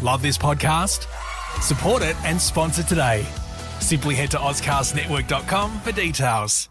Love this podcast? Support it and sponsor today. Simply head to ozcastnetwork.com for details.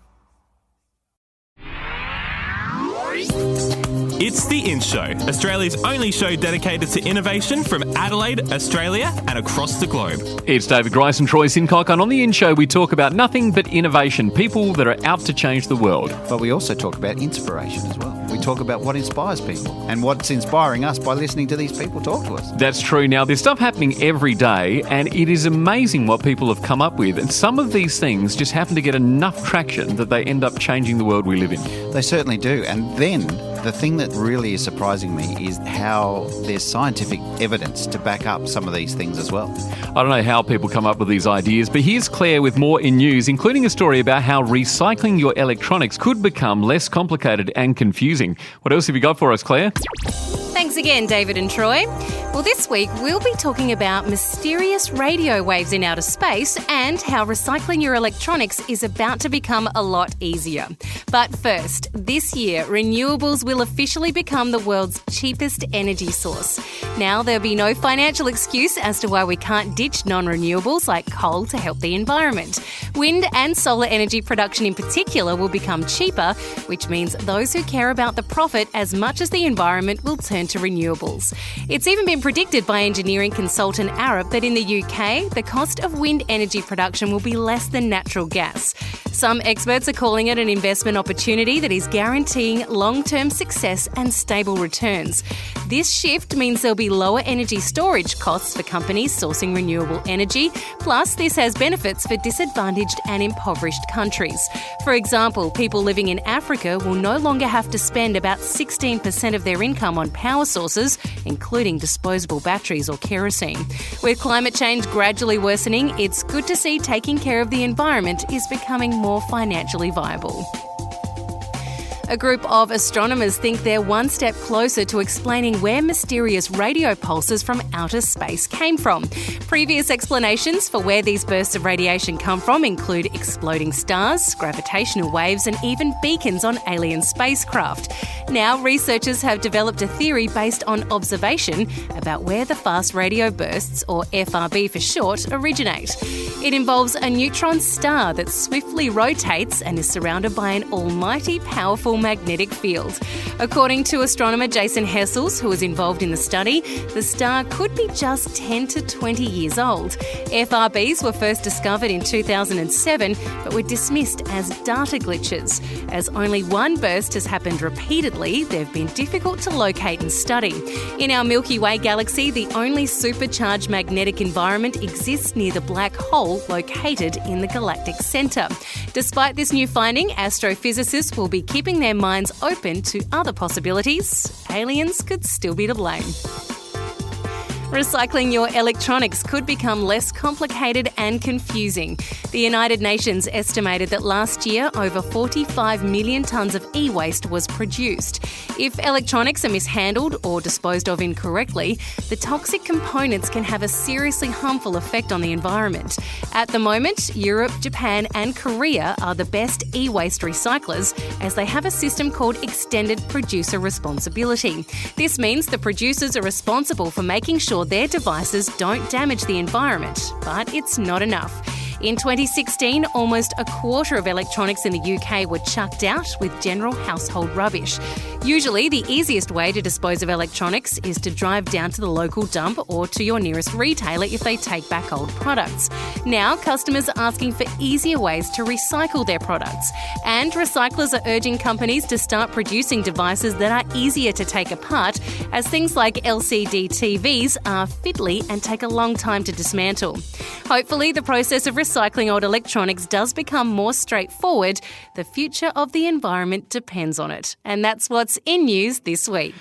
It's the InShow, Australia's only show dedicated to innovation from Adelaide, Australia and across the globe. It's David Grice and Troy Sincock, and on the InShow we talk about nothing but innovation, people that are out to change the world. But we also talk about inspiration as well. We talk about what inspires people and what's inspiring us by listening to these people talk to us. That's true. Now, there's stuff happening every day, and it is amazing what people have come up with. And some of these things just happen to get enough traction that they end up changing the world we live in. They certainly do. And then the thing that really is surprising me is how there's scientific evidence to back up some of these things as well. I don't know how people come up with these ideas, but here's Claire with more in news, including a story about how recycling your electronics could become less complicated and confusing. What else have you got for us, Claire? Thanks again, David and Troy. Well, this week we'll be talking about mysterious radio waves in outer space and how recycling your electronics is about to become a lot easier. But first, this year, renewables will officially become the world's cheapest energy source. Now, there'll be no financial excuse as to why we can't ditch non-renewables like coal to help the environment. Wind and solar energy production in particular will become cheaper, which means those who care about the profit as much as the environment will turn to renewables. It's even been predicted by engineering consultant Arup that in the UK, the cost of wind energy production will be less than natural gas. Some experts are calling it an investment opportunity that is guaranteeing long-term success and stable returns. This shift means there'll be lower energy storage costs for companies sourcing renewable energy, plus this has benefits for disadvantaged and impoverished countries. For example, people living in Africa will no longer have to spend about 16% of their income on power sources, including disposable batteries or kerosene. With climate change gradually worsening, it's good to see taking care of the environment is becoming more financially viable. A group of astronomers think they're one step closer to explaining where mysterious radio pulses from outer space came from. Previous explanations for where these bursts of radiation come from include exploding stars, gravitational waves, and even beacons on alien spacecraft. Now, researchers have developed a theory based on observation about where the fast radio bursts, or FRB for short, originate. It involves a neutron star that swiftly rotates and is surrounded by an almighty powerful magnetic field. According to astronomer Jason Hessels, who was involved in the study, the star could be just 10 to 20 years old. FRBs were first discovered in 2007, but were dismissed as data glitches. As only one burst has happened repeatedly, they've been difficult to locate and study. In our Milky Way galaxy, the only supercharged magnetic environment exists near the black hole located in the galactic centre. Despite this new finding, astrophysicists will be keeping their minds open to other possibilities. Aliens could still be to blame. Recycling your electronics could become less complicated and confusing. The United Nations estimated that last year over 45 million tonnes of e-waste was produced. If electronics are mishandled or disposed of incorrectly, the toxic components can have a seriously harmful effect on the environment. At the moment, Europe, Japan and Korea are the best e-waste recyclers as they have a system called Extended Producer Responsibility. This means the producers are responsible for making sure their devices don't damage the environment, but it's not enough. In 2016, almost a quarter of electronics in the UK were chucked out with general household rubbish. Usually, the easiest way to dispose of electronics is to drive down to the local dump or to your nearest retailer if they take back old products. Now, customers are asking for easier ways to recycle their products. And recyclers are urging companies to start producing devices that are easier to take apart, as things like LCD TVs are fiddly and take a long time to dismantle. Hopefully, the process of recycling old electronics does become more straightforward. The future of the environment depends on it. And that's what's in news this week.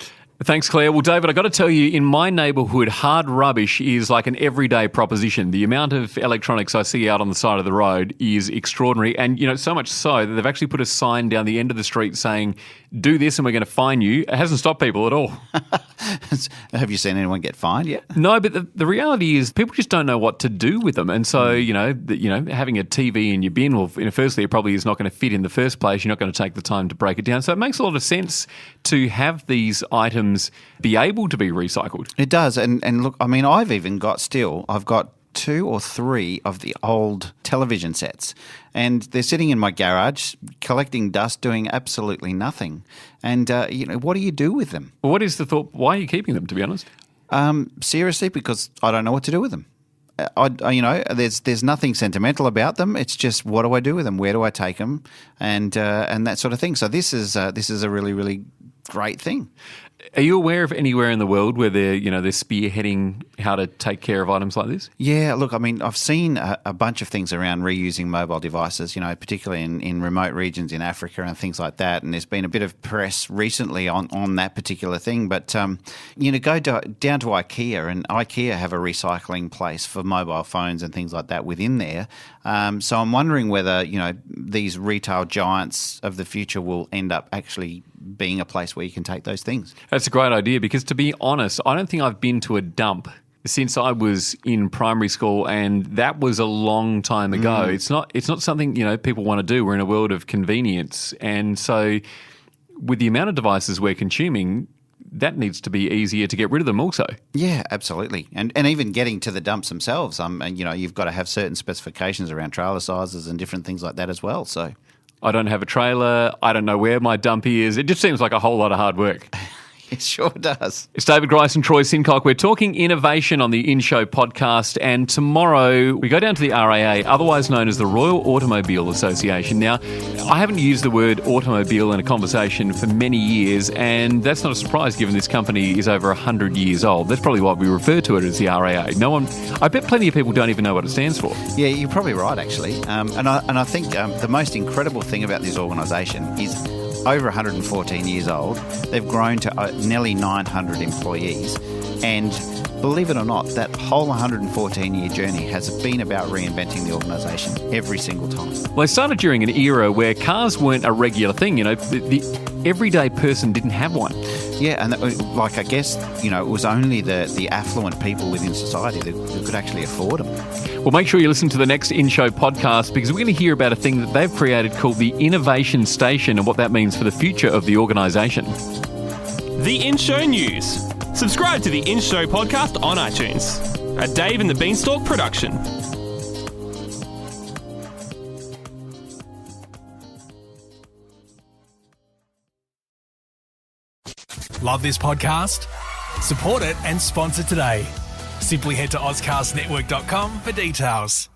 Thanks, Claire. Well, David, I've got to tell you, in my neighbourhood, hard rubbish is like an everyday proposition. The amount of electronics I see out on the side of the road is extraordinary. And, so much so that they've actually put a sign down the end of the street saying, do this and we're going to fine you. It hasn't stopped people at all. Have you seen anyone get fined yet? No, but the reality is people just don't know what to do with them. And so, having a TV in your bin, well, firstly, it probably is not going to fit in the first place. You're not going to take the time to break it down. So it makes a lot of sense to have these items be able to be recycled. It does. And look, I mean, I've got 2 or 3 of the old television sets, and they're sitting in my garage collecting dust, doing absolutely nothing. And what do you do with them? Well, what is the thought? Why are you keeping them, to be honest? Seriously, because I don't know what to do with them. There's nothing sentimental about them. It's just, what do I do with them? Where do I take them? And that sort of thing. So this is a really, really great thing. Are you aware of anywhere in the world where they're spearheading how to take care of items like this? Yeah, look, I mean, I've seen a bunch of things around reusing mobile devices, particularly in remote regions in Africa and things like that. And there's been a bit of press recently on that particular thing. But, go down to IKEA, and IKEA have a recycling place for mobile phones and things like that within there. So I'm wondering whether, these retail giants of the future will end up actually being a place where you can take those things. That's a great idea, because to be honest, I don't think I've been to a dump since I was in primary school, and that was a long time ago. It's not something people want to do. We're in a world of convenience, and so with the amount of devices we're consuming, that needs to be easier to get rid of them also. Yeah, absolutely. And even getting to the dumps themselves, you've got to have certain specifications around trailer sizes and different things like that as well. So I don't have a trailer. I don't know where my dump is. It just seems like a whole lot of hard work. It sure does. It's David Grice and Troy Sincock. We're talking innovation on the InShow podcast, and tomorrow we go down to the RAA, otherwise known as the Royal Automobile Association. Now, I haven't used the word automobile in a conversation for many years, and that's not a surprise given this company is over 100 years old. That's probably why we refer to it as the RAA. I bet plenty of people don't even know what it stands for. Yeah, you're probably right, actually. And I think the most incredible thing about this organisation is over 114 years old. They've grown to nearly 900 employees. And believe it or not, that whole 114-year journey has been about reinventing the organisation every single time. Well, they started during an era where cars weren't a regular thing. The everyday person didn't have one. Yeah, and I guess, it was only the affluent people within society that could actually afford them. Well, make sure you listen to the next InShow podcast, because we're going to hear about a thing that they've created called the Innovation Station and what that means for the future of the organisation. The InShow News. Subscribe to the InShow podcast on iTunes. A Dave and the Beanstalk production. Love this podcast? Support it and sponsor today. Simply head to AuscastNetwork.com for details.